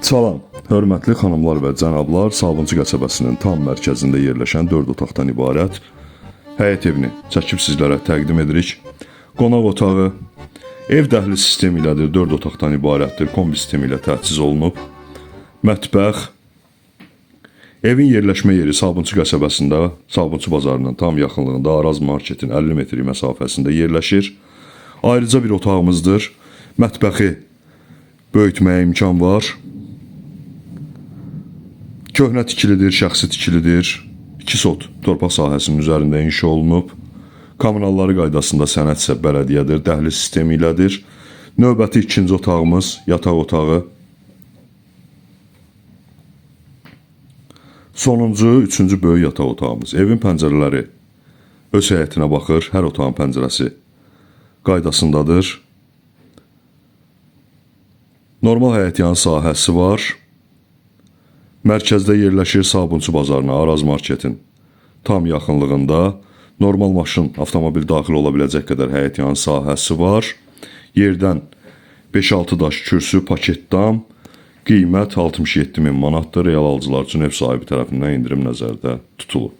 Salam, hörmətli xanımlar və cənablar, Sabunçu qəsəbəsinin tam mərkəzində yerləşən 4 otaqdan ibarət həyət evini çəkib sizlərə təqdim edirik. Qonaq otağı, ev dəhliz sistemi ilədir, 4 otaqdan ibarətdir, kombi sistemi ilə təchiz olunub. Mətbəx, evin yerləşmə yeri Sabunçu qəsəbəsində, Sabunçu bazarının tam yaxınlığında Araz marketin 50 metri məsafəsində yerləşir. Ayrıca bir otağımızdır. Mətbəxi böyütməyə imkan var. Köhnə tikilidir, şəxsi tikilidir. 2 sot torpaq sahəsinin üzərində inşa olunub. Kommunalları qaydasında sənəd isə bələdiyyədir, dəhliz sistemi ilədir. Növbəti ikinci otağımız yataq otağı. Sonuncu, üçüncü böyük yataq otağımız. Evin pəncərələri öz həyətinə baxır, hər otağın pəncərəsi qaydasındadır. Normal həyətyan sahəsi var. Mərkəzdə yerləşir, Sabunçu bazarına, Araz marketin tam yaxınlığında. Normal maşın, avtomobil daxil ola biləcək qədər həyətyan sahəsi var. Yerdən 5-6 daş kürsü, paket dam. Qiymət 67.000 manatdır. Real alıcılar üçün ev sahibi tərəfindən indirim nəzərdə tutulub.